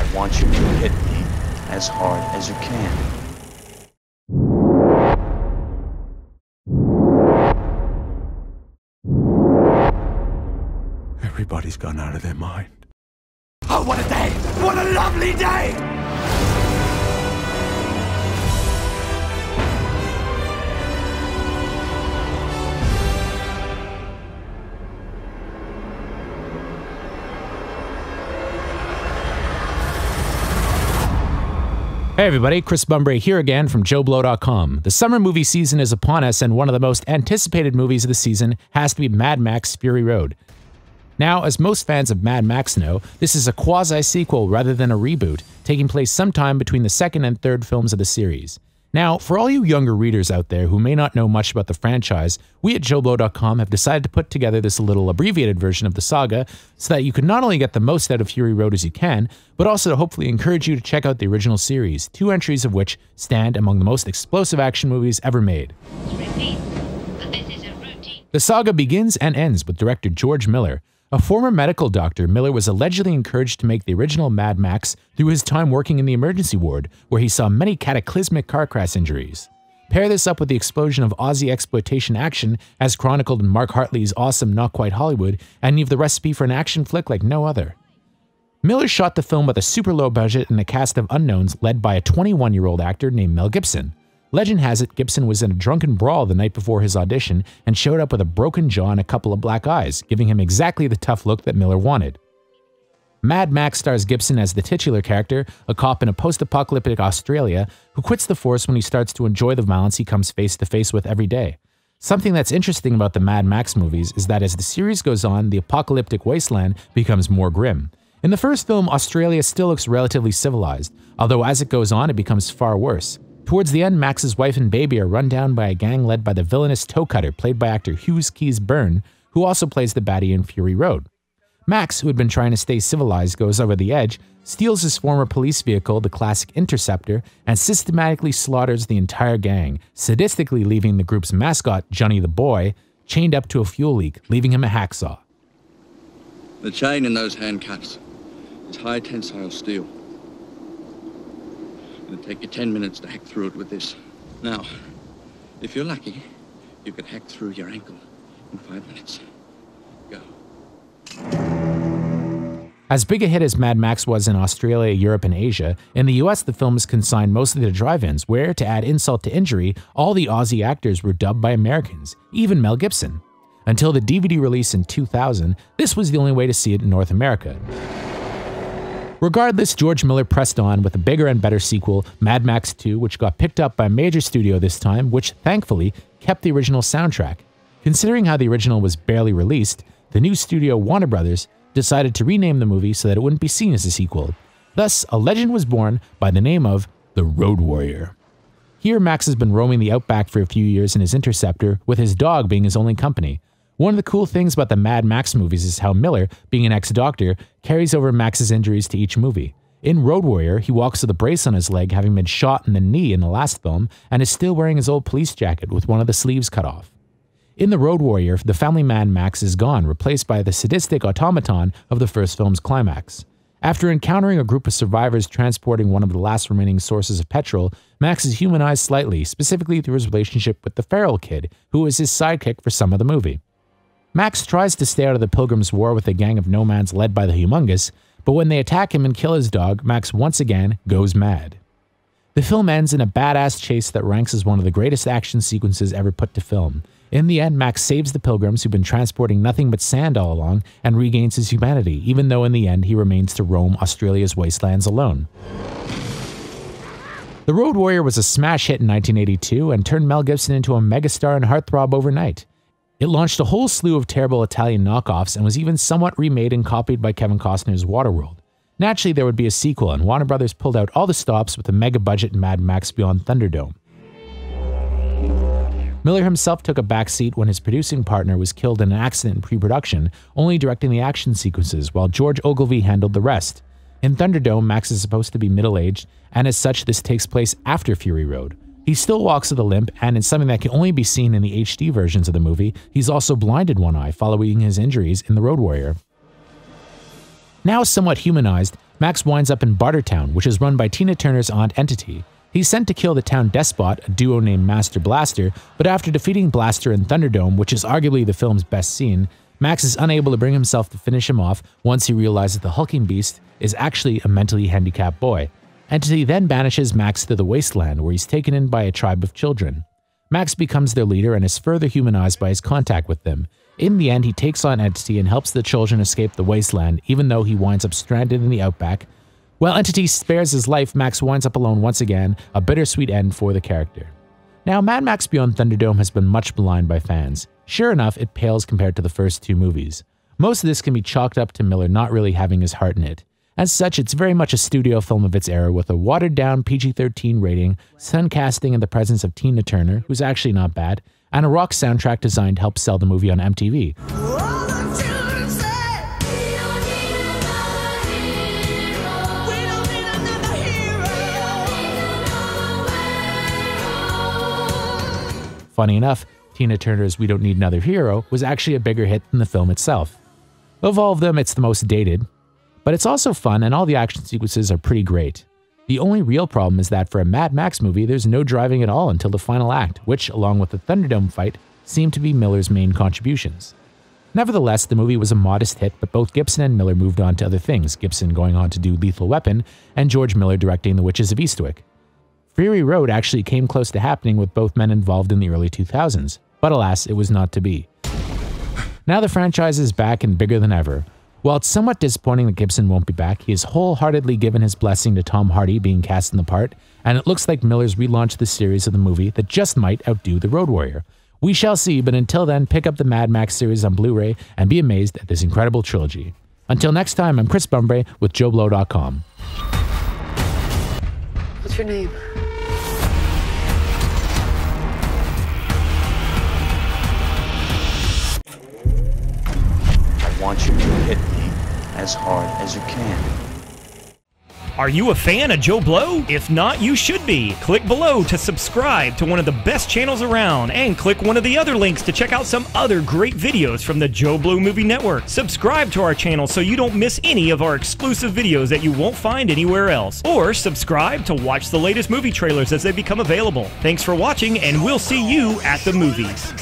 I want you to hit me as hard as you can. Everybody's gone out of their mind. Oh, what a day! What a lovely day! Hey everybody, Chris Bumbray here again from JoeBlow.com. The summer movie season is upon us, and one of the most anticipated movies of the season has to be Mad Max Fury Road. Now, as most fans of Mad Max know, this is a quasi-sequel rather than a reboot, taking place sometime between the second and third films of the series. Now, for all you younger readers out there who may not know much about the franchise, we at JoeBlow.com have decided to put together this little abbreviated version of the saga so that you can not only get the most out of Fury Road as you can, but also to hopefully encourage you to check out the original series, 2 entries of which stand among the most explosive action movies ever made. The saga begins and ends with director George Miller. A former medical doctor, Miller was allegedly encouraged to make the original Mad Max through his time working in the emergency ward, where he saw many cataclysmic car crash injuries. Pair this up with the explosion of Aussie exploitation action, as chronicled in Mark Hartley's awesome Not Quite Hollywood, and you have the recipe for an action flick like no other. Miller shot the film with a super low budget and a cast of unknowns led by a 21-year-old actor named Mel Gibson. Legend has it Gibson was in a drunken brawl the night before his audition and showed up with a broken jaw and a couple of black eyes, giving him exactly the tough look that Miller wanted. Mad Max stars Gibson as the titular character, a cop in a post-apocalyptic Australia who quits the force when he starts to enjoy the violence he comes face to face with every day. Something that's interesting about the Mad Max movies is that as the series goes on, the apocalyptic wasteland becomes more grim. In the first film, Australia still looks relatively civilized, although as it goes on, it becomes far worse. Towards the end, Max's wife and baby are run down by a gang led by the villainous toe cutter played by actor Hughes Keys Byrne, who also plays the baddie in Fury Road. Max, who had been trying to stay civilized, goes over the edge, steals his former police vehicle, the classic Interceptor, and systematically slaughters the entire gang, sadistically leaving the group's mascot, Johnny the Boy, chained up to a fuel leak, leaving him a hacksaw. The chain in those handcuffs is high tensile steel. It'll take you 10 minutes to hack through it with this. Now, if you're lucky, you can hack through your ankle in 5 minutes. Go. As big a hit as Mad Max was in Australia, Europe, and Asia, in the US the film is consigned mostly to drive-ins, where, to add insult to injury, all the Aussie actors were dubbed by Americans, even Mel Gibson. Until the DVD release in 2000, this was the only way to see it in North America. Regardless, George Miller pressed on with a bigger and better sequel, Mad Max 2, which got picked up by a major studio this time, which, thankfully, kept the original soundtrack. Considering how the original was barely released, the new studio Warner Brothers decided to rename the movie so that it wouldn't be seen as a sequel. Thus, a legend was born by the name of the Road Warrior. Here, Max has been roaming the outback for a few years in his Interceptor, with his dog being his only company. One of the cool things about the Mad Max movies is how Miller, being an ex-doctor, carries over Max's injuries to each movie. In Road Warrior, he walks with a brace on his leg, having been shot in the knee in the last film, and is still wearing his old police jacket with one of the sleeves cut off. In The Road Warrior, the family man Max is gone, replaced by the sadistic automaton of the first film's climax. After encountering a group of survivors transporting one of the last remaining sources of petrol, Max is humanized slightly, specifically through his relationship with the feral kid, who is his sidekick for some of the movie. Max tries to stay out of the Pilgrims' War with a gang of nomads led by the Humongous, but when they attack him and kill his dog, Max once again goes mad. The film ends in a badass chase that ranks as one of the greatest action sequences ever put to film. In the end, Max saves the Pilgrims, who've been transporting nothing but sand all along, and regains his humanity, even though in the end he remains to roam Australia's wastelands alone. The Road Warrior was a smash hit in 1982 and turned Mel Gibson into a megastar and heartthrob overnight. It launched a whole slew of terrible Italian knockoffs and was even somewhat remade and copied by Kevin Costner's Waterworld. Naturally, there would be a sequel, and Warner Brothers pulled out all the stops with a mega-budget Mad Max Beyond Thunderdome. Miller himself took a backseat when his producing partner was killed in an accident in pre-production, only directing the action sequences, while George Ogilvy handled the rest. In Thunderdome, Max is supposed to be middle-aged, and as such, this takes place after Fury Road. He still walks with a limp, and in something that can only be seen in the HD versions of the movie, he's also blinded one eye following his injuries in The Road Warrior. Now somewhat humanized, Max winds up in Bartertown, which is run by Tina Turner's aunt Entity. He's sent to kill the town despot, a duo named Master Blaster, but after defeating Blaster in Thunderdome, which is arguably the film's best scene, Max is unable to bring himself to finish him off once he realizes the hulking beast is actually a mentally handicapped boy. Entity then banishes Max to the wasteland, where he's taken in by a tribe of children. Max becomes their leader and is further humanized by his contact with them. In the end, he takes on Entity and helps the children escape the wasteland, even though he winds up stranded in the outback. While Entity spares his life, Max winds up alone once again, a bittersweet end for the character. Now, Mad Max Beyond Thunderdome has been much maligned by fans. Sure enough, it pales compared to the first two movies. Most of this can be chalked up to Miller not really having his heart in it. As such, it's very much a studio film of its era with a watered-down PG-13 rating, sun casting in the presence of Tina Turner, who's actually not bad, and a rock soundtrack designed to help sell the movie on MTV. Funny enough, Tina Turner's We Don't Need Another Hero was actually a bigger hit than the film itself. Of all of them, it's the most dated, but it's also fun and all the action sequences are pretty great. The only real problem is that for a Mad Max movie, there's no driving at all until the final act, which, along with the Thunderdome fight, seem to be Miller's main contributions. Nevertheless, the movie was a modest hit, but both Gibson and Miller moved on to other things, Gibson going on to do Lethal Weapon, and George Miller directing The Witches of Eastwick. Fury Road actually came close to happening with both men involved in the early 2000s, but alas, it was not to be. Now the franchise is back and bigger than ever. While it's somewhat disappointing that Gibson won't be back, he has wholeheartedly given his blessing to Tom Hardy being cast in the part, and it looks like Miller's relaunched the series of the movie that just might outdo The Road Warrior. We shall see, but until then, pick up the Mad Max series on Blu-ray and be amazed at this incredible trilogy. Until next time, I'm Chris Bumbray with JoeBlow.com. What's your name? I want you to hit me as hard as you can. Are you a fan of Joe Blow? If not, you should be. Click below to subscribe to one of the best channels around, and click one of the other links to check out some other great videos from the Joe Blow Movie Network. Subscribe to our channel so you don't miss any of our exclusive videos that you won't find anywhere else. Or subscribe to watch the latest movie trailers as they become available. Thanks for watching, and we'll see you at the movies.